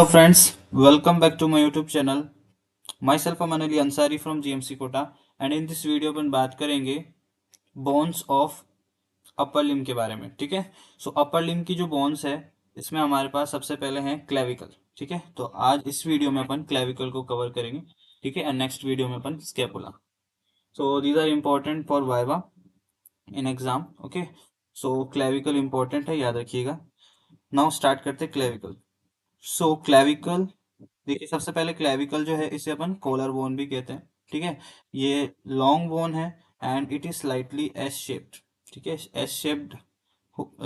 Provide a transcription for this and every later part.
Hello friends, welcome back to my YouTube channel. Myself I'm Anil Ansari from GMC Kota and in this video अपन बात करेंगे bones of upper limb के बारे में. ठीक है. सो upper limb की जो बोन्स है इसमें हमारे पास सबसे पहले हैं क्लेविकल. ठीक है. तो आज इस वीडियो में अपन क्लेविकल को कवर करेंगे. ठीक है. एंड नेक्स्ट वीडियो में अपन scapula. So these are important for viva in exam. Okay. So clavicle important है, याद रखिएगा. नाउ स्टार्ट करते क्लेविकल. सो क्लेविकल, देखिए सबसे पहले क्लेविकल जो है इसे अपन कॉलर बोन भी कहते हैं. ठीक है. ये लॉन्ग बोन है and it is slightly S shaped. ठीक है. एस शेप्ड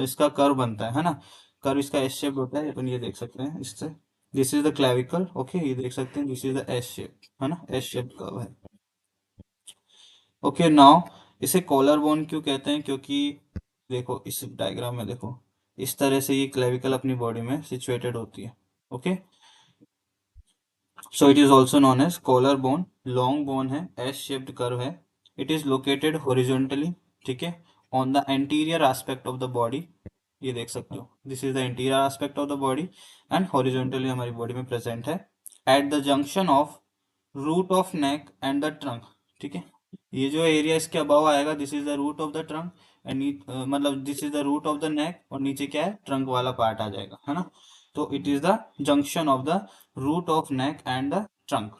इसका कर्व बनता है ना. कर्व इसका एस शेप्ड होता है, अपन ये देख सकते हैं इससे. This is the clavicle. Okay, ये देख सकते हैं, this is the S shape, है ना, एस शेप्ड कर्व है. ओके. नाउ इसे कॉलर बोन क्यों कहते हैं? क्योंकि देखो इस डायग्राम में देखो, इस तरह से ये क्लेविकल अपनी बॉडी में सिचुएटेड होती है. Okay. So it is also known as collarbone. Long bone है, एस शेप्ड कर्व है. It is located horizontally. ठीक है. On the anterior aspect of the body. ये देख सकते हो, this is the interior aspect of the body and horizontally हमारी बॉडी में प्रेजेंट है at the junction of root of neck and the trunk. ठीक है. ये जो एरिया इसके अबाव आएगा, this is the root of the trunk and मतलब this is the root of the neck और नीचे क्या है, ट्रंक वाला पार्ट आ जाएगा, है ना. तो it is the junction of the root of neck and the trunk.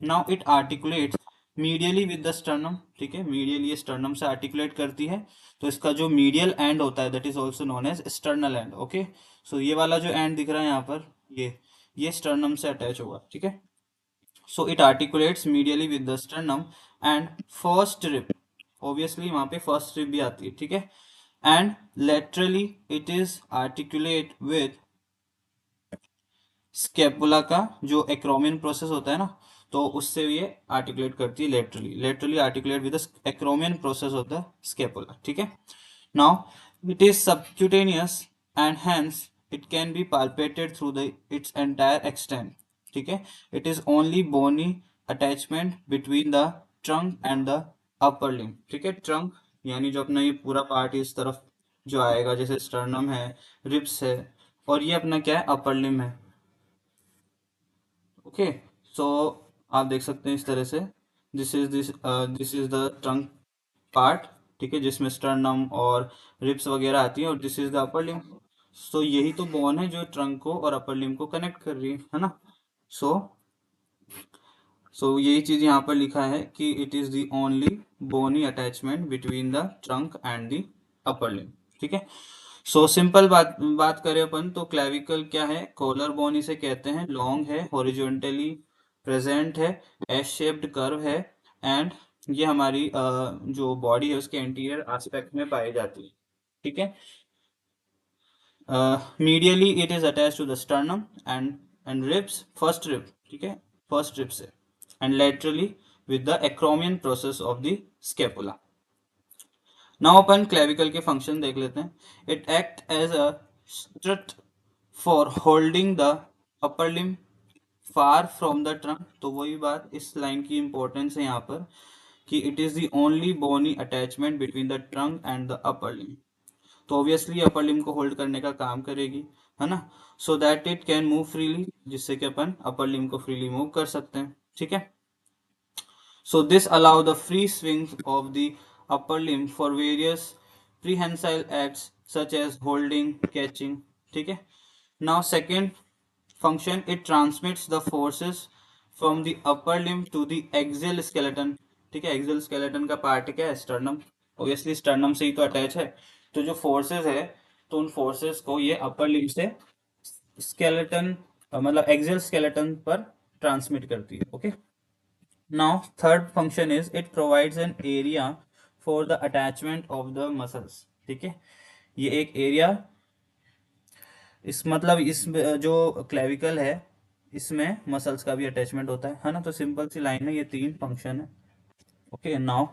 Now it articulates medially with the sternum. ठीक है. मीडियली ये स्टर्नम से आर्टिकुलेट करती है. तो इसका जो मीडियल एंड होता है that is also known as sternal end. Okay. So ये वाला जो एंड दिख रहा है यहाँ पर, ये स्टर्नम से अटैच होगा. ठीक है. So it articulates medially with the sternum and first rib. Obviously वहां पे फर्स्ट रिब भी आती है. ठीक है. And laterally it is articulate with scapula का जो एक्रोमियन प्रोसेस होता है ना, तो उससे ये आर्टिकुलेट करती है laterally. Laterally articulate with acromion process होता है स्केपुला. ठीक है. Now it is subcutaneous and hence it can be palpated through the its entire extent. ठीक है. It is only bony attachment between the trunk and the upper limb. ठीक है. Trunk यानी जो अपना ये पूरा पार्ट इस तरफ जो आएगा, जैसे स्टर्नम है, रिब्स है, और ये अपना क्या है, अपर लिम्ब है. ओके. सो आप देख सकते हैं इस तरह से, this is the trunk part. ठीक है. जिसमें स्टर्नम और रिब्स वगैरह आती है और this is the upper limb. So यही तो बोन है जो ट्रंक को और अपर लिम्ब को कनेक्ट कर रही है ना. सो यही चीज यहाँ पर लिखा है कि it is the only bony attachment between the trunk and the upper limb. ठीक है. सो सिंपल बात बात करें अपन तो क्लेविकल क्या है, कॉलर बोन इसे कहते हैं. लॉन्ग है, हॉरिजॉन्टली प्रेजेंट है, एस शेप्ड कर्व है एंड ये हमारी जो बॉडी है उसके एंटीरियर एस्पेक्ट में पाई जाती है. ठीक है. Medially it is attach to the sternum and ribs, first rib. ठीक है. फर्स्ट रिब से and laterally with the acromion process of the scapula. Now अपन क्लेविकल के फंक्शन देख लेते हैं. It act as a strut for holding the upper limb far from the trunk. तो वही बात, इस लाइन की इंपॉर्टेंस है यहाँ पर कि it is the only bony attachment between the trunk and the upper limb. तो ऑब्वियसली अपर लिम्ब को होल्ड करने का काम करेगी, है ना. So that it can move freely, जिससे कि अपन अपर लिम्ब को फ्रीली मूव कर सकते हैं. ठीक है. So this allow the free swing of the upper limb for various prehensile acts such as holding, catching. ठीक है. Now second function, it transmits the forces from the upper limb to the axial skeleton. ठीक है. axial skeleton का part क्या है, sternum. Obviously sternum से ही तो attach है. तो जो फोर्सेस है, तो उन फोर्सेस को ये अपर लिम्ब से स्केलेटन मतलब एक्सियल स्केलेटन पर ट्रांसमिट करती है. Okay. Now, third function is it provides an area for the attachment of the muscles. ठीक है. ये एक एरिया, इस मतलब इस जो क्लेविकल है इसमें मसल्स का भी अटैचमेंट होता है ना. तो सिंपल सी लाइन है, ये तीन फंक्शन है. ओके. नाउ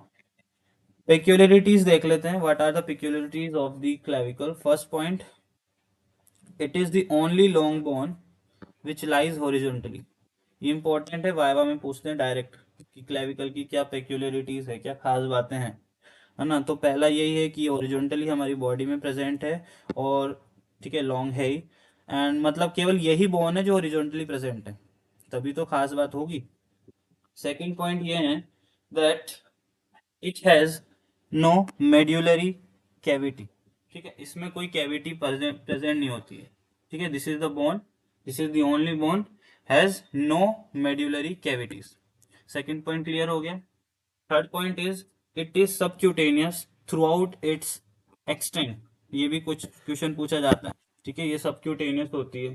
पेक्यूलरिटीज देख लेते हैं. What are the peculiarities of the clavicle? First point, it is the only long bone which lies horizontally. ये इंपॉर्टेंट है, वाइवा में पूछते हैं डायरेक्ट कि क्लेविकल की क्या पेक्यूलरिटीज है, क्या खास बातें हैं, है ना. तो पहला यही है कि ओरिजेंटली हमारी बॉडी में प्रेजेंट है और ठीक है, लॉन्ग है ही एंड मतलब केवल यही बोन है जो हॉरिजॉन्टली प्रेजेंट है, तभी तो खास बात होगी। सेकंड पॉइंट ये है that it has no medullary cavity. ठीक है, इसमें कोई कैविटी प्रेजेंट नहीं होती है। ठीक है, this is the bone, this is the only bone has no medullary cavities. Second point clear हो गया। Third point is it is subcutaneous throughout its extent. ये भी कुछ क्वेश्चन पूछा जाता है। ठीक है, ये सबक्यूटेनियस होती है।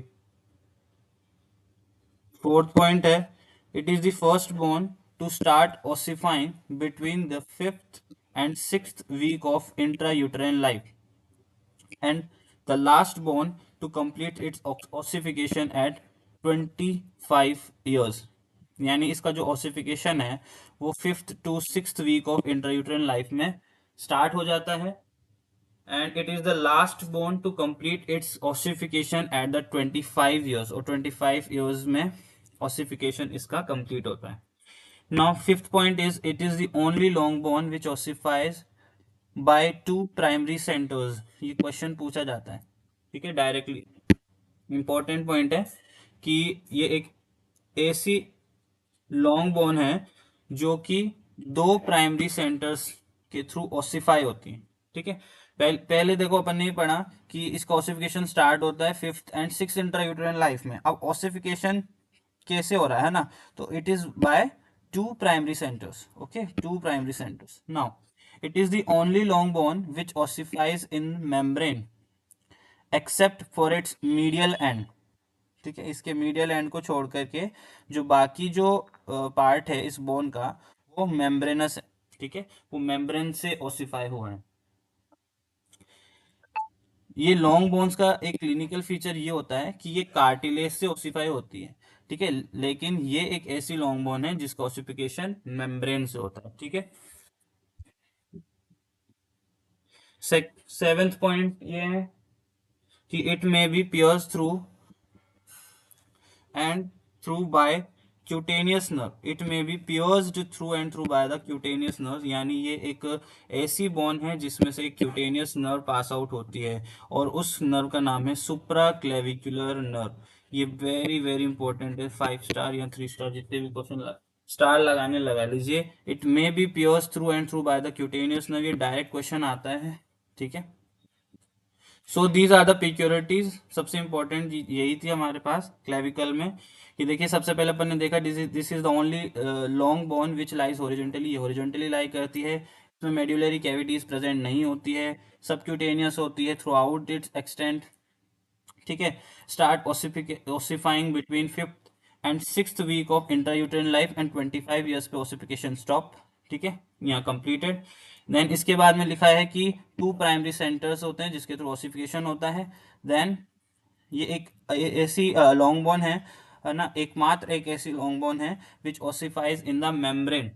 फोर्थ पॉइंट है it is the first bone to start ossifying between the fifth and sixth week of intra uterine life and the last bone to complete its ossification at 25 years। यानी इसका जो ossification है वो fifth to sixth week of intra uterine life में start हो जाता है and it is the last bone to complete its ossification at the 25 years, और 25 years में ossification इसका complete होता है। Now fifth point is it is the only long bone which ossifies by two primary centers। ये question पूछा जाता है, ठीक है, डायरेक्टली। इंपॉर्टेंट पॉइंट है कि ये एक ऐसी लॉन्ग बोन है जो कि दो प्राइमरी सेंटर्स के थ्रू ऑसिफाई होती है। ठीक है, पहले देखो अपन ने पढ़ा कि इसका ऑसिफिकेशन स्टार्ट होता है fifth and six intrauterine life में। अब ऑसिफिकेशन कैसे हो रहा है ना, तो it is by two primary centres. Okay, two primary centres. Now it is the only long bone which ossifies in membrane except for its medial end. ठीक है, इसके मीडियल एंड को छोड़ करके जो बाकी जो पार्ट है इस बोन का वो मेम्ब्रेनस है। ठीक है, वो मेम्ब्रेन से ओसिफाई हुआ है। ये लॉन्ग बोन्स का एक क्लिनिकल फीचर ये होता है कि ये कार्टिलेज से ओसिफाई होती है। ठीक है, लेकिन ये एक ऐसी लॉन्ग बोन है जिसका ओसिफिकेशन मेम्ब्रेन से होता है। ठीक है, सेवेंथ पॉइंट ये है कि it may be piers through and through by cutaneous nerve। it may be pierced through and through by the cutaneous nerve। यानी ये एक ऐसी बोन है जिसमें से एक क्यूटेनियस नर्व पास आउट होती है और उस नर्व का नाम है सुप्रा क्लेविकुलर नर्व। ये वेरी वेरी इंपॉर्टेंट है। 5 स्टार या 3 स्टार जितने भी क्वेश्चन स्टार लगाने लगा लीजिए। It may be piers through and through by the cutaneous nerve, ये डायरेक्ट क्वेश्चन आता है। ठीक है, सो दीज आर द पिक्योरिटीज। सबसे इंपॉर्टेंट यही थी हमारे पास क्लेविकल में कि देखिए सबसे पहले अपन ने देखा this is the only long bone which lies horizontally. ये हॉरिजॉन्टली लाई करती है, इसमें मेड्यूलरी कैविटीज प्रेजेंट नहीं होती है, सबक्यूटेनियस होती है थ्रू आउट इट्स एक्सटेंट। ठीक है, start ossifying between fifth and sixth week of intrauterine life and 25 years पे ओसिफिकेशन स्टॉप। ठीक है, यहाँ कंप्लीटेड। देन इसके बाद में लिखा है कि टू प्राइमरी सेंटर्स होते हैं जिसके थ्रू ओसिफिकेशन होता है। देन ये एक ऐसी लॉन्ग बोन है ना, एकमात्र एक ऐसी लॉन्ग बोन है विच ओसिफाइज इन द मेम्ब्रेन,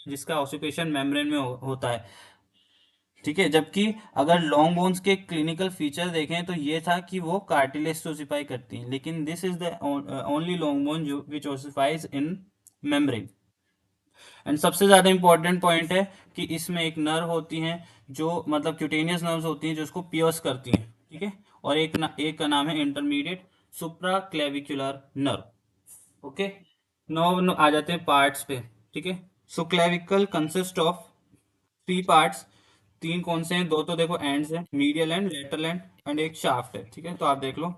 जिसका ऑसिफिकेशन मेम्ब्रेन में होता है। ठीक है, जबकि अगर लॉन्ग बोन्स के क्लिनिकल फीचर देखें तो ये था कि वो कार्टिलेज से ओसिफाई करती हैं, लेकिन this is the only long bone जो विच ओसिफाइज इन मेम्ब्रेन। एंड सबसे ज्यादा इंपॉर्टेंट पॉइंट है कि इसमें एक नर्व होती हैं जो मतलब क्यूटेनियस नर्व्स होती हैं जो उसको पियर्स करती हैं। ठीक है, और एक का नाम है intermediate supra clavicular nerve. Okay, now आ जाते हैं पार्ट्स पे। ठीक है, so clavicle consist of 3 parts. तीन कौन से हैं? दो तो देखो एंड्स है, medial end, lateral end and एक शाफ्ट है। ठीक है, तो आप देख लो,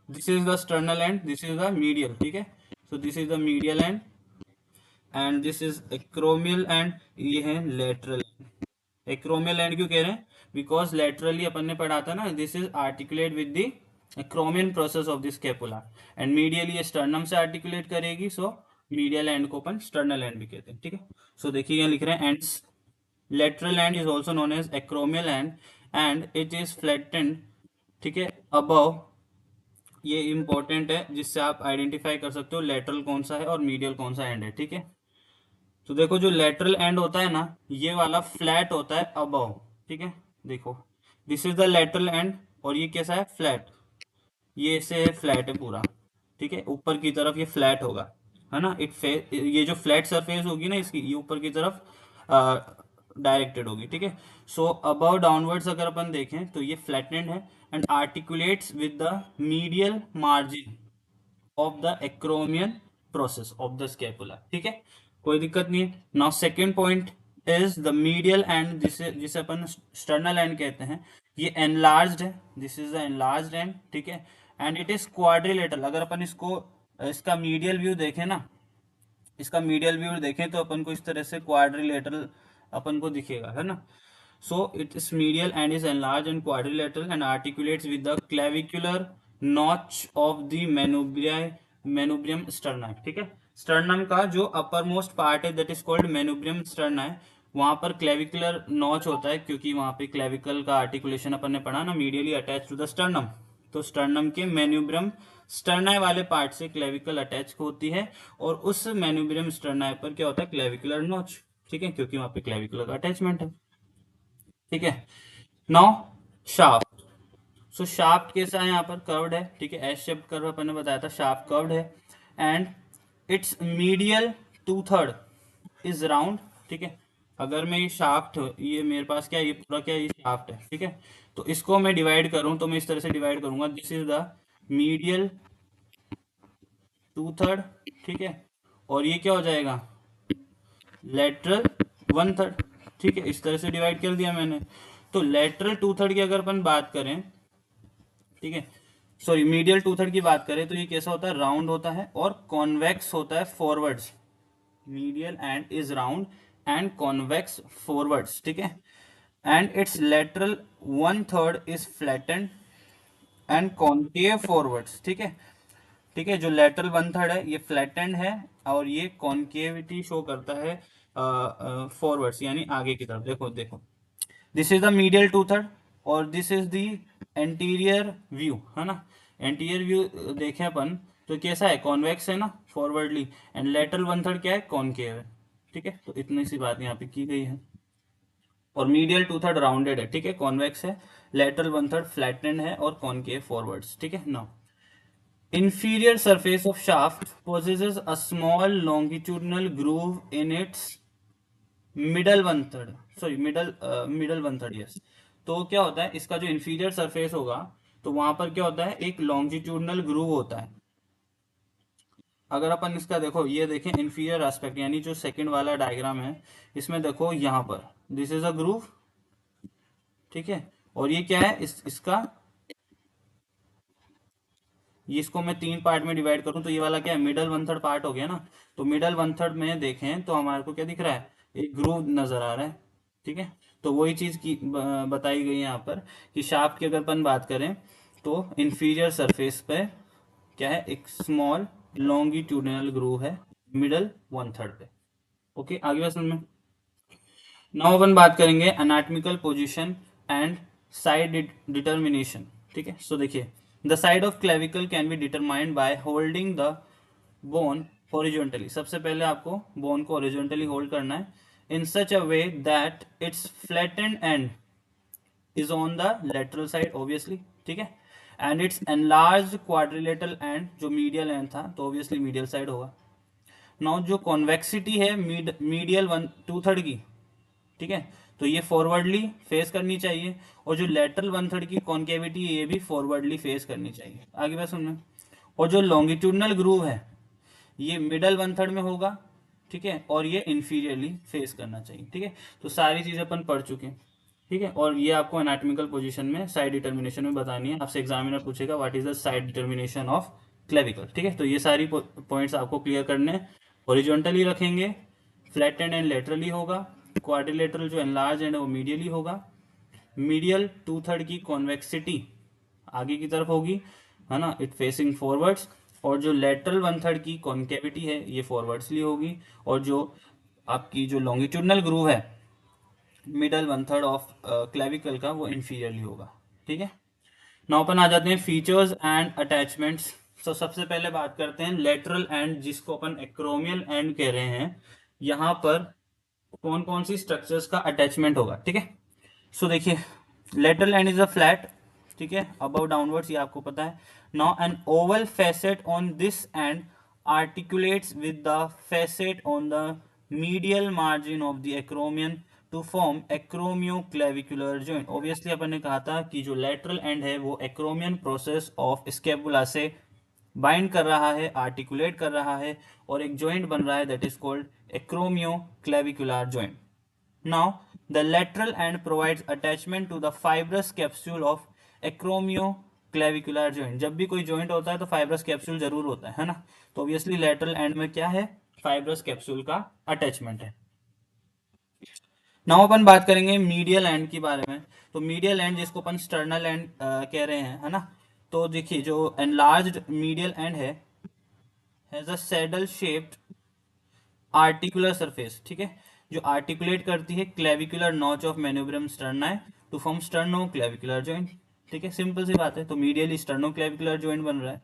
this is the sternal end, this is the medial. ठीक है, so this is the medial end and this is acromial end ये है लेटरल। एक्रोमियल एंड क्यों कह रहे हैं? बिकॉज लेटरली अपन ने पढ़ा था ना, this is articulate with the acromion process of the scapula and medial ये स्टर्नम से आर्टिकुलेट करेगी, सो मीडियल एंड को अपन स्टर्नल एंड भी कहते हैं। ठीक है, सो देखिए यहाँ लिख रहे हैं ends. lateral end is also known as acromial end and it is flattened। ठीक है, above। ये इंपॉर्टेंट है जिससे आप आइडेंटिफाई कर सकते हो लेटरल कौन सा है और मीडियल कौन सा एंड है। ठीक है, तो देखो जो लेटरल एंड होता है ना ये वाला फ्लैट होता है अबव। ठीक है, देखो this is the lateral and और ये कैसा है? फ्लैट। ये से फ्लैट है पूरा। ठीक है, ऊपर की तरफ ये फ्लैट होगा, है ना। ये जो फ्लैट सरफेस होगी ना इसकी, ये ऊपर की तरफ डायरेक्टेड होगी, ठीक है। सो अबव डाउनवर्ड्स अगर अपन देखें तो ये फ्लैटेंड है and articulates with the medial margin of the acromion process of the scapula, ठीक है, कोई दिक्कत नहीं है। Now second point is the medial and, जिसे जिसे अपन स्टर्नल एंड कहते हैं, ये एनलार्ज्ड है, this is the enlarged and, ठीक है, एंड इट इज क्वाड्रिलेटरल। अगर अपन इसको इसका मीडियल व्यू देखें ना, इसका मीडियल व्यू देखें तो अपन को इस तरह से क्वाड्रिलेटरल अपन को दिखेगा, है ना। So it is medial and is enlarged and quadrilateral and articulates with the clavicular notch of the manubrium sterni, ठीक है। sternum का जो अपर मोस्ट पार्ट है that is called manubrium sterni, वहां पर क्लेविकुलर नॉच होता है क्योंकि वहां पे क्लेविकल का आर्टिकुलेशन अपन ने पढ़ा ना, medially attach to the sternum. तो स्टर्नम के मेन्यूब्रम स्टर्नाई वाले पार्ट से क्लेविकल अटैच होती है और उस मेन्यूब्रम स्टर्नाई पर क्या होता है, क्लेविकुलर नॉच, ठीक है, क्योंकि वहां पे क्लेविकुलर का अटैचमेंट है, ठीक है। नाउ शाफ्ट, सो शाफ्ट कैसा है, यहाँ पर कर्व्ड है, ठीक है, एस शेप्ड कर्व अपन ने बताया था, शाफ्ट कर्व्ड है and its medial two third is round, ठीक है। अगर मैं ये शाफ्ट, ये मेरे पास क्या है, ये पूरा क्या है, ये शाफ्ट है, ठीक है। तो इसको मैं डिवाइड करूं तो मैं इस तरह से डिवाइड करूंगा, this is the medial two third, ठीक है, और ये क्या हो जाएगा, लेटरल वन थर्ड, ठीक है, इस तरह से डिवाइड कर दिया मैंने। तो लेटरल टू थर्ड की अगर अपन बात करें, ठीक है, सॉरी मीडियल टू थर्ड की बात करें तो ये कैसा होता है, राउंड होता है और कॉन्वेक्स होता है forwards, medial and is round and convex forwards, ठीक है, and it's lateral one third is flattened and concave forwards, ठीक है, ठीक है, जो लेटरल वन थर्ड है ये फ्लैटेंड है और ये कॉन्केविटी शो करता है फॉरवर्ड्स यानी आगे की तरफ, देखो देखो, this is the medial two third और this is the anterior view, है ना। एंटीरियर व्यू देखें अपन तो कैसा है, कॉन्वेक्स है ना forwardly, and lateral one third क्या है, कॉन्केव है, ठीक है। तो इतनी सी बात यहाँ पे की गई है और मीडियल टू थर्ड राउंडेड है, ठीक है, कॉन्वेक्स है, लेटरल वन थर्ड फ्लैटेंड है और कॉन्केव फॉरवर्ड्स, ठीक है। Now inferior surface of shaft possesses a small longitudinal groove in its middle one third, sorry middle one third, yes. तो क्या होता है, इसका जो इंफीरियर सरफेस होगा तो वहां पर क्या होता है, एक लॉन्जिट्यूडनल ग्रूव होता है। अगर अपन इसका देखो, ये देखें इंफीरियर एस्पेक्ट यानी जो सेकंड वाला डायग्राम है, इसमें देखो यहाँ पर दिस इज अ ग्रूव, ठीक है, और ये क्या है, इसका, ये इसको मैं तीन पार्ट में डिवाइड करूं तो ये वाला क्या है, मिडल वन थर्ड पार्ट हो गया ना। तो मिडल वन थर्ड में देखें तो हमारे को क्या दिख रहा है, एक ग्रूव नजर आ रहा है, ठीक है। तो वही चीज की बताई गई है यहाँ पर कि शाफ्ट की अगर अपन बात करें तो इंफीरियर सरफेस पे क्या है, एक स्मॉल लॉन्गिट्यूडिनल ग्रूव है मिडल वन थर्ड पे, ओके, आगे बात समझ में। नाउ अपन बात करेंगे anatomical position and side determination, ठीक है। सो देखिए, the side of clavicle can be determined by holding the bone horizontally. सबसे पहले आपको बोन को हॉरिजॉन्टली होल्ड करना है in such a way that its flattened end is on the lateral side obviously, ठीक है, and its enlarged quadrilateral and, जो medial and था तो ऑब्वियसली मीडियल साइड होगा। नाउ जो कॉन्वेक्सिटी है मीडियल वन टू थर्ड की, ठीक है, तो ये फॉरवर्डली फेस करनी चाहिए और जो लेटरल वन थर्ड की कॉन्केविटी ये भी फॉरवर्डली फेस करनी चाहिए, आगे बात सुनना। और जो लॉन्गिट्यूडनल ग्रूव है ये मिडल वन थर्ड में होगा, ठीक है, और ये इंफीरियरली फेस करना चाहिए, ठीक है। तो सारी चीजें अपन पढ़ चुके हैं, ठीक है, और ये आपको एनाटॉमिकल पोजीशन में साइड डिटर्मिनेशन में बतानी है, आपसे एग्जामिनर पूछेगा what is the side determination of clavicle, ठीक है। तो ये सारी पॉइंट्स आपको क्लियर करने हैं। हॉरिजॉन्टली रखेंगे, फ्लैटेंड एंड लेटरली होगा, क्वाड्रिलेटरल जो एनलार्ज एंड वो मीडियली होगा, मीडियल टू थर्ड की कॉन्वेक्सिटी आगे की तरफ होगी, है ना, इट फेसिंग फॉरवर्ड्स, और जो लेटरल वन थर्ड की कॉन्केविटी है ये फॉरवर्ड्सली होगी, और जो आपकी जो लॉन्गिट्यूडनल ग्रूव है middle one third of clavicle का वो इंफीरियरली होगा, ठीक है। नाउ अपन आ जाते हैं फीचर्स एंड अटैचमेंट्स। तो सबसे पहले बात करते हैं लेटरल एंड, जिसको अपन एक्रोमियल एंड कह रहे हैं, यहाँ पर कौन कौन सी स्ट्रक्चर्स का अटैचमेंट होगा, ठीक है। सो देखिए, lateral end is a flat, ठीक है, अबव डाउनवर्ड्स, ये आपको पता है। Now an oval facet on this end articulates with the facet on the medial margin of the acromion to form acromioclavicular joint. Obviously अपन ने कहा था कि जो लेटरल एंड है वो एक्रोमियन प्रोसेस ऑफ स्केपुला से बाइंड कर रहा है, आर्टिकुलेट कर रहा है, और एक जॉइंट बन रहा है that is called acromioclavicular joint. Now the lateral end provides attachment to the fibrous capsule of acromioclavicular joint. जब भी कोई जॉइंट होता है तो फाइब्रस कैप्सूल जरूर होता है ना। तो ऑब्वियसली लेटरल एंड में क्या है, फाइब्रस कैप्सूल का अटैचमेंट है। नाउ अपन बात करेंगे मीडियल एंड के बारे में। तो मीडियल एंड जिसको अपन स्टर्नल एंड कह रहे हैं, है ना। तो देखिए जो enlarged medial end has a saddle shaped articular surface, ठीक है, जो आर्टिकुलेट करती है clavicular notch of manubrium sterni to form sterno clavicular joint. ठीक है, सिंपल सी बात है। तो मीडियली स्टर्नो क्लेविकुलर जॉइंट बन रहा है।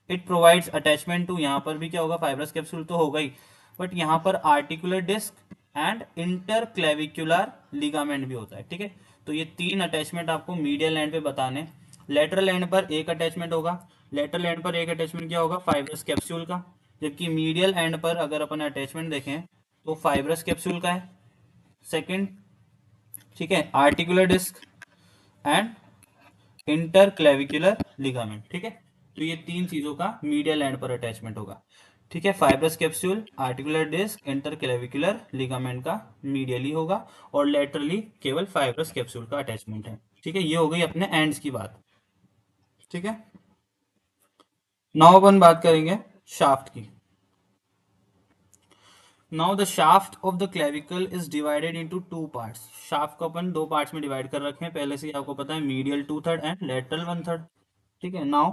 इट प्रोवाइड्स अटैचमेंट टू, यहाँ पर भी क्या होगा, फाइब्रस कैप्सूल तो होगा ही, बट यहाँ पर articular disc and interclavicular ligament भी होता है। ठीक है, तो ये तीन अटैचमेंट आपको मीडियल एंड पे बताने। लेटरल एंड पर एक अटैचमेंट होगा, लेटरल एंड पर एक अटैचमेंट क्या होगा, फाइब्रस कैप्सूल का। जबकि मीडियल एंड पर अगर अपन अटैचमेंट देखें तो फाइब्रस कैप्सूल का है सेकंड, ठीक है, articular disc and interclavicular ligament. ठीक है, तो ये तीन चीजों का मीडियल एंड पर अटैचमेंट होगा। ठीक है, fibrous capsule, articular disc, interclavicular ligament का मीडियली होगा, और लेटरली केवल फाइब्रस कैप्सूल का अटैचमेंट है। ठीक है, ये हो गई अपने एंड्स की बात। ठीक है, नाउ अपन बात करेंगे शाफ्ट की। Now the shaft of the clavicle is divided into two parts. Shaft को अपन दो पार्ट्स में डिवाइड कर रखे हैं पहले से ही, आपको पता है, मीडियल 2/3 एंड लेटरल 1/3। ठीक है, now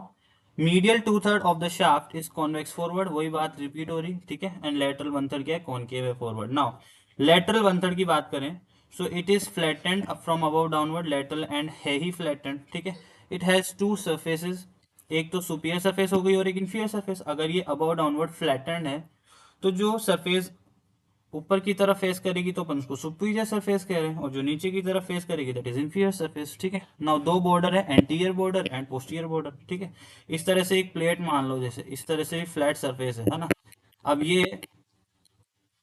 medial 2/3 of the shaft is convex forward, वही बात रिपीट हो रही, ठीक है, एंड लेटरल 1/3 क्या है, कॉनकेव है फॉरवर्ड। नाउ लेटरल 1/3 की बात करें, so it is flattened from above downward, lateral end है ही फ्लैटेंड। ठीक है, इट हैज टू सरफेसेस, एक तो सुपीरियर सरफेस हो गई और एक इंफीरियर सरफेस। अगर ये अबव डाउनवर्ड फ्लैटेंड है तो जो सरफेस ऊपर की तरफ फेस करेगी तो अपन उसको सुपीरियर सरफेस कह रहे हैं, और जो नीचे की तरफ फेस करेगी दैट इज इंफीरियर सरफेस। ठीक है, नाउ दो बॉर्डर है, anterior border and posterior border. ठीक है, इस तरह से एक प्लेट मान लो, जैसे इस तरह से फ्लैट सरफेस है ना। अब ये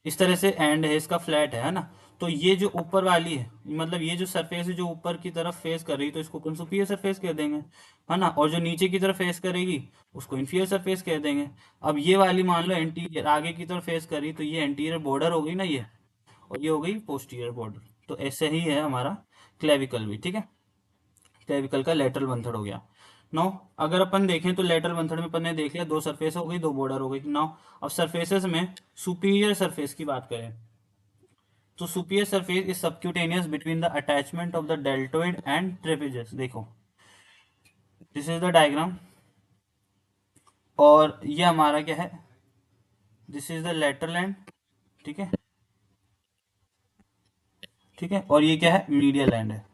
इस तरह से एंड है इसका, फ्लैट है ना। तो ये जो ऊपर वाली है, मतलब ये जो सरफेस है जो ऊपर की तरफ फेस कर रही है, तो इसको अपन सुपीरियर सरफेस कह देंगे, है ना। और जो नीचे की तरफ फेस करेगी उसको इंफीरियर सरफेस कह देंगे। अब ये वाली मान लो एंटीरियर, आगे की तरफ फेस कर रही, तो ये एंटीरियर बॉर्डर हो गई ना ये, और ये हो गई पोस्टीरियर बॉर्डर। तो ऐसे ही है हमारा क्लेविकल भी। ठीक है, क्लेविकल का लेटरल 1/3 हो गया। नाउ अगर अपन देखें तो लेटरल 1/3 में अपन ने देख लिया, दो सरफेस हो गई, दो बॉर्डर हो गई। नाउ अब सरफेसेस में सुपीरियर सरफेस की बात करें तो superior surface is subcutaneous between the attachment of the deltoid and trapezius. देखो दिस इज द डायग्राम, और ये हमारा क्या है, this is the lateral and. ठीक है, ठीक है, और ये क्या है, मीडियल एंड है।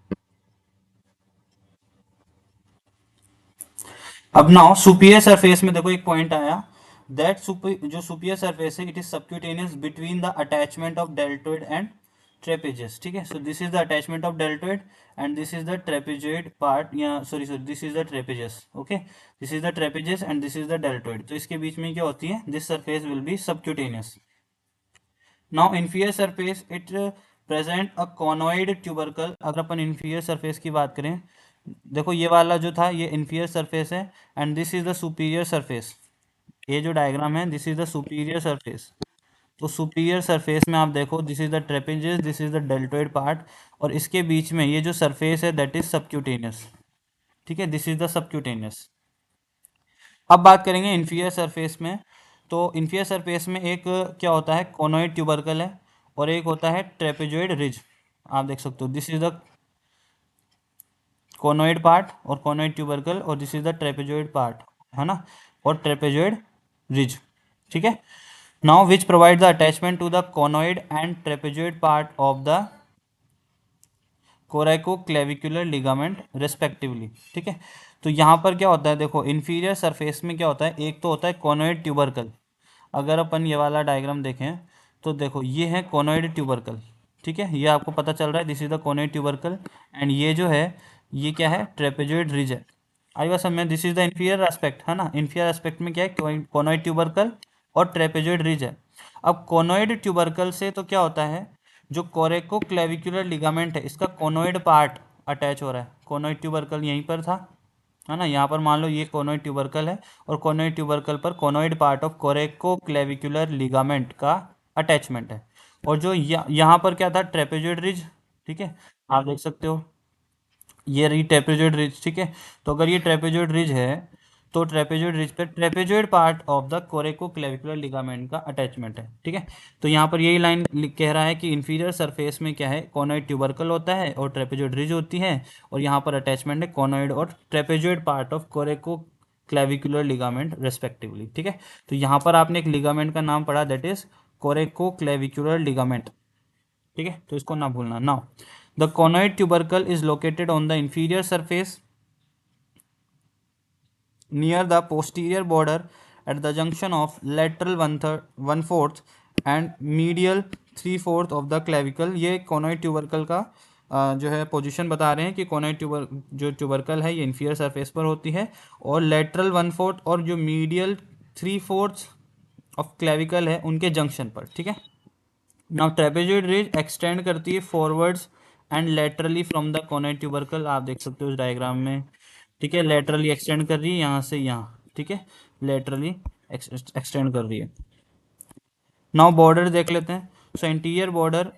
अब नाउ सुपीरियर सरफेस में देखो एक पॉइंट आया, दैट जो सुपीरियर सरफेस है it is subcutaneous between the attachment of deltoid and trapezius. ठीक है, so this is the attachment of deltoid and this is the trapezoid part, या sorry this is the trapezius. Okay, this is the trapezius and this is the deltoid. तो इसके बीच में क्या होती है, this surface will be subcutaneous. Now inferior surface it present a conoid tubercle. अगर अपन inferior surface की बात करें, देखो ये वाला जो था ये इंफीरियर सरफेस है and this is the superior surface. ये जो डायग्राम है this is the superior surface. तो सुपीरियर सरफेस में आप देखो this is the trapezius, this is the deltoid part, और इसके बीच में ये जो सरफेस है दैट इज सबक्यूटेनियस। ठीक है, दिस इज द सबक्यूटेनियस। अब बात करेंगे इन्फीरियर सरफेस में। तो इन्फीरियर सरफेस में एक क्या होता है, कोनोइड ट्यूबरकल है, और एक होता है ट्रेपेजॉइड रिज। आप देख सकते हो this is the conoid part और कोनोइड ट्यूबरकल, और this is the trapezoid part, है ना, और ट्रेपेजॉइड रिज। ठीक है, now which provide the attachment to the conoid and trapezoid part of the coraco clavicular ligament respectively. ठीक है, तो यहाँ पर क्या होता है, देखो इन्फीरियर सरफेस में क्या होता है, एक तो होता है कोनोइड ट्यूबरकल। अगर अपन ये वाला डायग्राम देखें तो देखो ये है कोनोइड ट्यूबरकल। ठीक है, ये आपको पता चल रहा है this is the conoid tubercle, and ये जो है ये क्या है, ट्रेपेजॉइड रिज है। आई बात समझ, this is the inferior aspect, है ना। इन्फीरियर एस्पेक्ट में क्या है, कोनोइड ट्यूबरकल और ट्रेपेजॉइड रिज है। अब कोनोइड ट्यूबरकल से तो क्या होता है, जो कोरेको क्लेविकुलर लिगामेंट है इसका कोनोइड पार्ट अटैच हो रहा है, कोनोइड ट्यूबरकल यहीं पर था, है ना, यहाँ पर मान लो ये कोनोइड ट्यूबरकल है और कोनोइड ट्यूबरकल पर conoid part of कोरेको clavicular ligament का अटैचमेंट है। और जो यहाँ पर क्या था, ट्रेपेजॉइड रिज, ठीक है, आप देख सकते हो ये रही ट्रेपेजॉइड रिज, ठीक है। तो अगर ये ट्रेपेजॉइड रिज है तो ट्रेपेजॉइड रिज पे trapezoid part of the कोरेको clavicular ligament का अटैचमेंट है, ठीक है। तो यहाँ पर यही लाइन कह रहा है कि इंफीरियर सरफेस में क्या है, कोनोइड ट्यूबरकल होता है और ट्रेपेजॉइड रिज होती है, और यहाँ पर अटैचमेंट है कोनोइड और trapezoid part of कोरेको clavicular ligament respectively, ठीक है। तो यहाँ पर आपने एक लिगामेंट का नाम पढ़ा, दैट इज कोरेको क्लेविकुलर लिगामेंट, ठीक है, तो इसको ना भूलना। Now the conoid tubercle is located on the inferior surface near the posterior border at the junction of lateral 1/4 and medial 3/4 of the clavicle। ये कोनोइड ट्यूबरकल का जो है पोजीशन बता रहे हैं कि कोनोइड जो ट्यूबरकल है ये इंफीरियर सरफेस पर होती है और लेटरल 1/4 और जो मीडियल 3/4 ऑफ क्लेविकल है उनके जंक्शन पर, ठीक है। नाउ ट्रेपेजॉइड रिज एक्सटेंड करती है forwards and laterally from the conoid tubercle, आप देख सकते हो इस डायग्राम में, ठीक है, लेटरली एक्सटेंड कर रही है यहाँ से यहाँ, ठीक है, लेटरली एक्सटेंड कर रही है। नाउ बॉर्डर देख लेते हैं। सो इंटीरियर बॉर्डर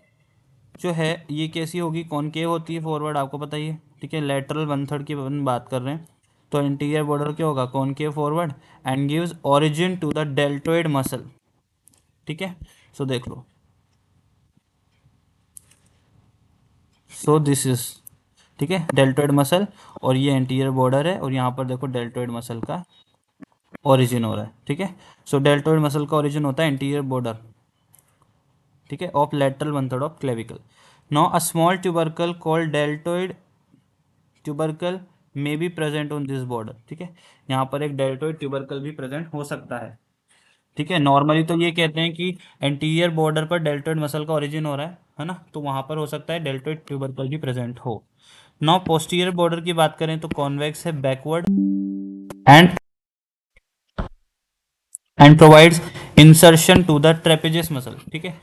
जो है ये कैसी होगी, कॉनकेव होती है फॉरवर्ड, आपको पता ही है, ठीक है, लेटरल 1/3 की बात कर रहे हैं, तो इंटीरियर बॉर्डर क्या होगा, concave forward and gives origin to the deltoid muscle, ठीक है। सो देख लो, सो दिस इज, ठीक है, डेल्टोइड मसल और ये एंटीरियर बॉर्डर है और यहाँ पर देखो डेल्टोइड मसल का ओरिजिन हो रहा है, ठीक है। सो डेल्टोइड मसल का ओरिजिन होता है इंटीरियर बॉर्डर, ठीक है, of lateral 1/3 of clavicle. Now a small tubercle called deltoid tubercle may be present on this border, ठीक है, यहाँ पर एक डेल्टोइड ट्यूबरकल भी प्रेजेंट हो सकता है, ठीक है। नॉर्मली तो ये कहते हैं कि एंटीरियर बॉर्डर पर डेल्टोइड मसल का ओरिजिन हो रहा है ना, तो वहाँ पर हो सकता है डेल्टोइड ट्यूबरकल भी प्रेजेंट हो। नाउ पोस्टीरियर बॉर्डर की बात करें तो कॉन्वेक्स है backward and provides insertion to the trapezius muscle, ठीक है।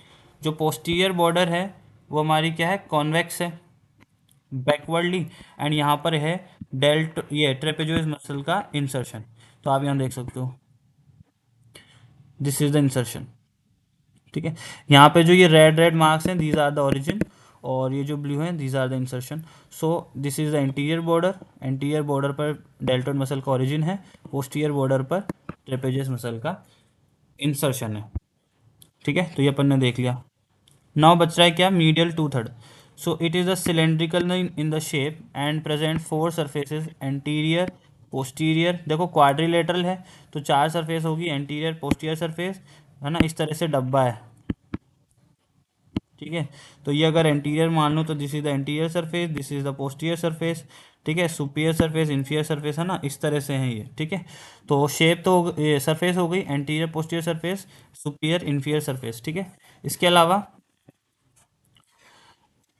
जो पोस्टीरियर बॉर्डर है वो हमारी क्या है, कॉन्वेक्स है बैकवर्डली एंड यहाँ पर है ये ट्रेपेजियस मसल का इंसर्शन, तो आप यहाँ देख सकते हो दिस इज द इंसर्शन, ठीक है। यहाँ पे जो ये रेड रेड मार्क्स हैं दीज आर द ओरिजिन और ये जो ब्लू हैं these are the insertion. So this is the anterior border, anterior border पर डेल्टोइड मसल का ओरिजिन है, पोस्टीरियर बॉर्डर पर ट्रेपेजियस मसल का इंसर्शन है, ठीक है। तो ये अपन ने देख लिया। नाउ बच रहा है क्या, medial 2/3। So it is a cylindrical in the shape and present 4 surfaces anterior posterior, देखो क्वाड्रिलेटरल है तो 4 सरफेस होगी, एंटीरियर पोस्टीरियर सरफेस, है ना, इस तरह से डब्बा है, ठीक है। तो ये अगर एंटीरियर मान लो तो this is the anterior surface, this is the posterior surface, ठीक है, सुपीरियर सरफेस इंफीरियर सरफेस, है ना, इस तरह से है ये, ठीक है। तो शेप तो सरफेस हो गई anterior posterior surface superior inferior surface, ठीक है। इसके अलावा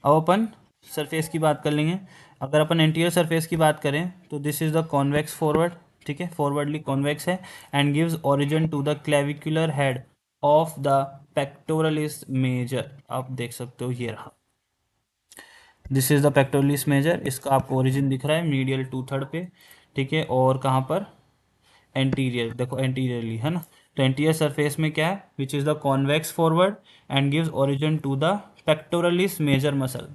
अब अपन सरफेस की बात कर लेंगे। अगर अपन एंटीरियर सरफेस की बात करें तो this is the convex forward, ठीक है, फॉरवर्डली कॉन्वेक्स है and gives origin to the clavicular head of the pectoralis major, आप देख सकते हो ये रहा, this is the pectoralis major, इसका आपको ओरिजिन दिख रहा है मीडियल 2/3 पे, ठीक है, और कहाँ पर, एंटीरियर, देखो एंटीरियरली, है ना। तो एंटीरियर सरफेस में क्या है, which is the convex forward and gives origin to the pectoralis major muscle.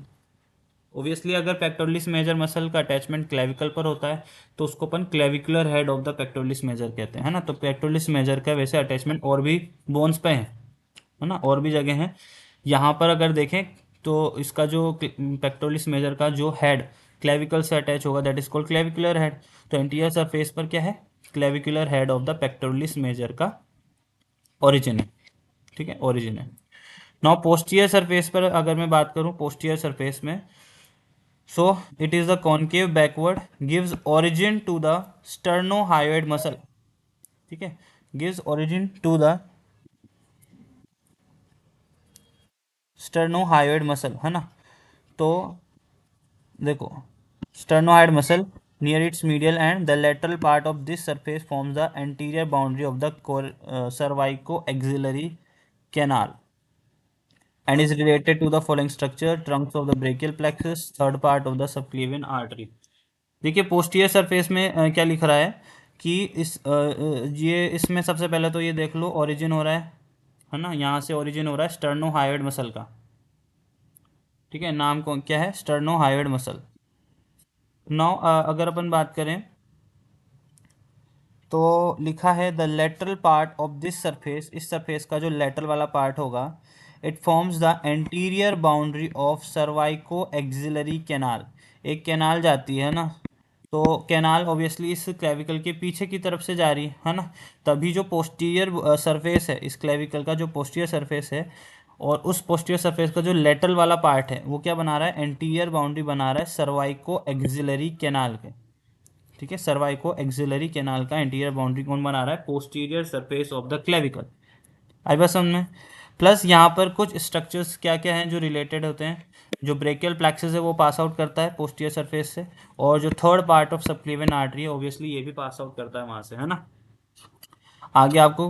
Obviously अगर पेक्टोरलिस मेजर मसल का अटैचमेंट क्लेविकल पर होता है तो उसको अपन clavicular head of the pectoralis major कहते हैं, है ना। तो पेक्टोरलिस मेजर का वैसे अटैचमेंट और भी बोन्स पे है ना, और भी जगह हैं। यहाँ पर अगर देखें तो इसका जो पेक्टोरलिस मेजर का जो हेड क्लेविकल से अटैच होगा that is called clavicular head. तो एंटीरियर सरफेस पर क्या है, clavicular head of the pectoralis major का ओरिजिन है, ठीक है, ओरिजिन है। नाउ पोस्टीरियर सरफेस पर अगर मैं बात करूँ, पोस्टीरियर सरफेस में so it is the concave backward gives origin to the sternohyoid muscle, ठीक है, gives origin to the sternohyoid muscle, है ना। तो देखो sternohyoid muscle near its medial and the lateral part of this surface forms the anterior boundary of the cervicoaxillary canal, and is related to the following structure: trunks of the brachial plexus, third part of the subclavian artery. देखिए posterior surface में क्या लिख रहा है कि ये इसमें सबसे पहले तो ये देख लो ओरिजिन हो रहा है ना, यहाँ से ओरिजिन हो रहा है स्टर्नोहायोइड मसल का, ठीक है, नाम कौन क्या है, स्टर्नोहायोइड मसल। नाउ अगर अपन बात करें तो लिखा है the lateral part of this surface, इस सरफेस का जो लेटरल वाला पार्ट होगा, it forms the anterior boundary of सर्वाइको axillary canal, एक कैनाल जाती है ना, तो कैनाल ऑब्वियसली इस क्लेविकल के पीछे की तरफ से जा रही है ना, तभी जो पोस्टीरियर सरफेस है इस क्लेविकल का, जो पोस्टीरियर सरफेस है, और उस पोस्टीरियर सरफेस का जो लेटरल वाला पार्ट है वो क्या बना रहा है, एंटीरियर बाउंड्री बना रहा है सर्वाइको एक्सिलरी कैनाल के, ठीक है, सर्वाइको एक्सिलरी कैनाल का एंटीरियर बाउंड्री कौन बना रहा है, posterior surface of the clavicle. आई बात समझ में। प्लस यहाँ पर कुछ स्ट्रक्चर्स क्या क्या हैं जो रिलेटेड होते हैं, जो ब्रेकियल प्लेक्सस है वो पास आउट करता है पोस्टीरियर सरफेस से, और जो third part of subclavian artery है ऑब्वियसली ये भी पास आउट करता है वहाँ से, है ना, आगे आपको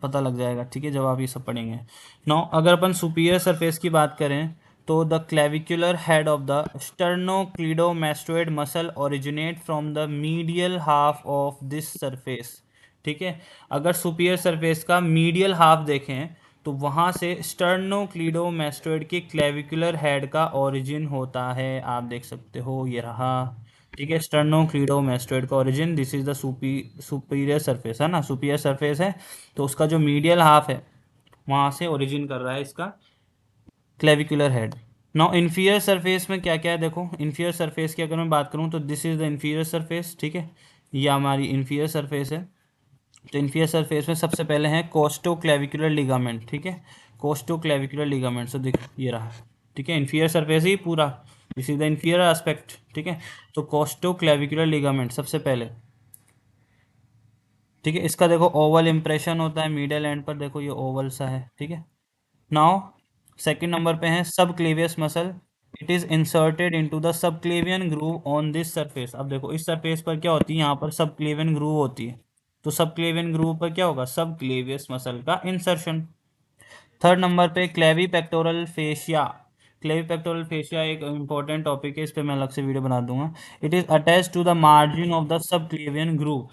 पता लग जाएगा, ठीक है, जब आप ये सब पढ़ेंगे। नो अगर अपन सुपीरियर सरफेस की बात करें तो the clavicular head of the sternocleidomastoid muscle originate from the medial half of this surface, ठीक है, अगर सुपीरियर सरफेस का मीडियल हाफ देखें तो वहाँ से स्टर्नोक्लीडोमास्टोइड के क्लेविकुलर हेड का ओरिजिन होता है, आप देख सकते हो ये रहा, ठीक है, स्टर्नोक्लीडोमास्टोइड का origin, this is the superior surface है ना, सुपीरियर सरफेस है तो उसका जो मीडियल हाफ है वहाँ से ओरिजिन कर रहा है इसका clavicular head. Now inferior surface में क्या क्या है, देखो इन्फीरियर सरफेस की अगर मैं बात करूँ तो this is the inferior surface, ठीक है, ये हमारी इन्फीरियर सरफेस है। तो इन्फीरियर सरफेस में सबसे पहले है कोस्टो क्लेविकुलर लिगामेंट, ठीक है, कोस्टो क्लेविकुलर लिगामेंट, सो देखो ये रहा, ठीक है, इन्फीरियर सरफेस ही पूरा, this is the inferior aspect, ठीक है, तो कोस्टो क्लेविकुलर लिगामेंट सबसे पहले, ठीक है, इसका देखो ओवल इंप्रेशन होता है मीडियल एंड पर, देखो ये ओवल सा है, ठीक है। नाउ सेकंड नंबर पे है सब Clavius muscle, it is inserted into the subclavian groove on this surface, अब देखो इस सरफेस पर क्या होती है, यहाँ पर सब क्लेवियन ग्रूव होती है, तो सब क्लेवियन ग्रूव पर क्या होगा, सब क्लेवियस मसल का इंसर्शन। थर्ड नंबर पे clavipectoral fascia, clavipectoral fascia एक इंपॉर्टेंट टॉपिक है, इस पे मैं अलग से वीडियो बना दूंगा। It is attach to the margin of the subclavian groove,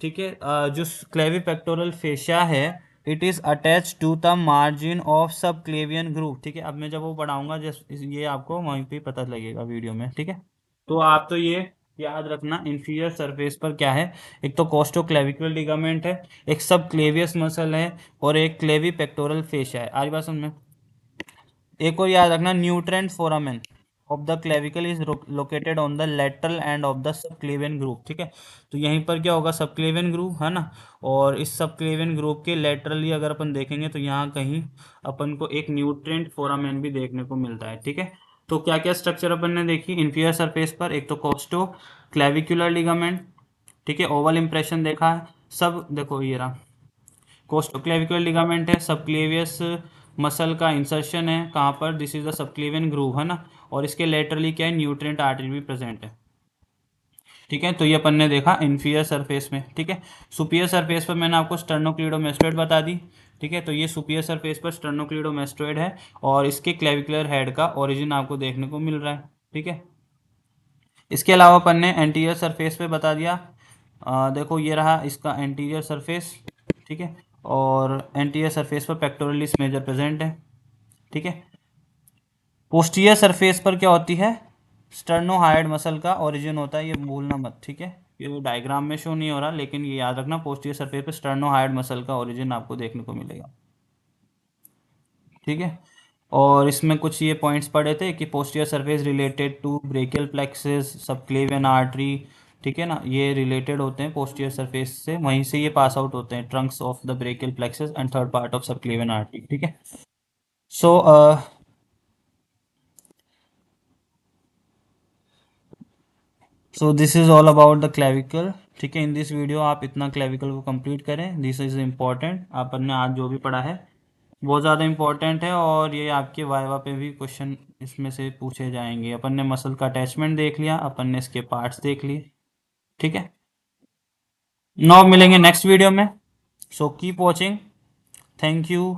ठीक है, जो क्लेवी पेक्टोरल फेशिया है it is attach to the margin of subclavian groove, ठीक है, अब मैं जब वो पढ़ाऊंगा जस्ट ये आपको वहीं पे पता लगेगा वीडियो में, ठीक है। तो आप तो ये याद रखना इंफीरियर सरफेस पर क्या है, एक तो कोस्टो क्लेविकुलर लिगामेंट है, एक सब क्लेवियस मसल है, और एक क्लेवी पेक्टोरल फेशिया है, आज बात समझ में। एक और याद रखना nutrient foramen of the clavicle is located on the lateral end of the subclavian groove, ठीक है, तो यहीं पर क्या होगा, सबक्लेवियन ग्रूव है ना, और इस सबक्लेवियन ग्रूव के लेटरली अगर अपन देखेंगे तो यहाँ कहीं अपन को एक न्यूट्रेंट फोरामेन भी देखने को मिलता है, ठीक है। तो क्या क्या स्ट्रक्चर अपन ने देखी इंफीरियर सरफेस पर, एक तो कोस्टो क्लेविकुलर लिगामेंट, ठीक है, ओवल इंप्रेशन देखा है, सब देखो ये रहा कोस्टोक्लेविकुलर लिगामेंट है, सबक्लेवियस मसल का इंसर्शन है कहाँ पर, this is the subclavian groove है ना, और इसके लेटरली क्या है, न्यूट्रिएंट आर्टरी भी प्रेजेंट है, ठीक है, तो ये अपन ने देखा इंफीरियर सरफेस में, ठीक है। सुपीरियर सरफेस पर मैंने आपको स्टर्नोक्लीडोमास्टोइड बता दी, ठीक है, तो ये सुपीरियर सरफेस पर स्टर्नोक्लीडोमास्टोइड है, और इसके क्लेविकुलर हेड का ओरिजिन आपको देखने को मिल रहा है, ठीक है। इसके अलावा अपन ने एंटीरियर सरफेस पे बता दिया, देखो ये रहा इसका एंटीरियर सरफेस, ठीक है, और एंटीरियर सरफेस पर पेक्टोरलिस मेजर प्रेजेंट है, ठीक है। पोस्टीरियर सरफेस पर क्या होती है, स्टर्नोहायोइड मसल का ओरिजिन होता है, ये भूलना मत, ठीक है, ये डायग्राम में शो नहीं हो रहा लेकिन ये याद रखना पोस्टीरियर सरफेस पर स्टर्नोहायोइड मसल का ओरिजिन आपको देखने को मिलेगा, ठीक है। और इसमें कुछ ये पॉइंट्स पढ़े थे कि posterior surface related to brachial plexus subclavian artery, ठीक है ना, ये रिलेटेड होते हैं पोस्टीरियर सरफेस से, वहीं से ये पास आउट होते हैं trunks of the brachial plexus and third part of subclavian artery, ठीक है। So so this is all about the clavicle, ठीक है, इन दिस वीडियो आप इतना क्लेविकल को कंप्लीट करें, दिस इज इम्पॉर्टेंट, आपने आज जो भी पढ़ा है बहुत ज़्यादा इंपॉर्टेंट है, और ये आपके वाइवा पे भी क्वेश्चन इसमें से पूछे जाएंगे। अपन ने मसल का अटैचमेंट देख लिया, अपन ने इसके पार्ट्स देख लिए, ठीक है। नाउ मिलेंगे नेक्स्ट वीडियो में, so keep watching, thank you.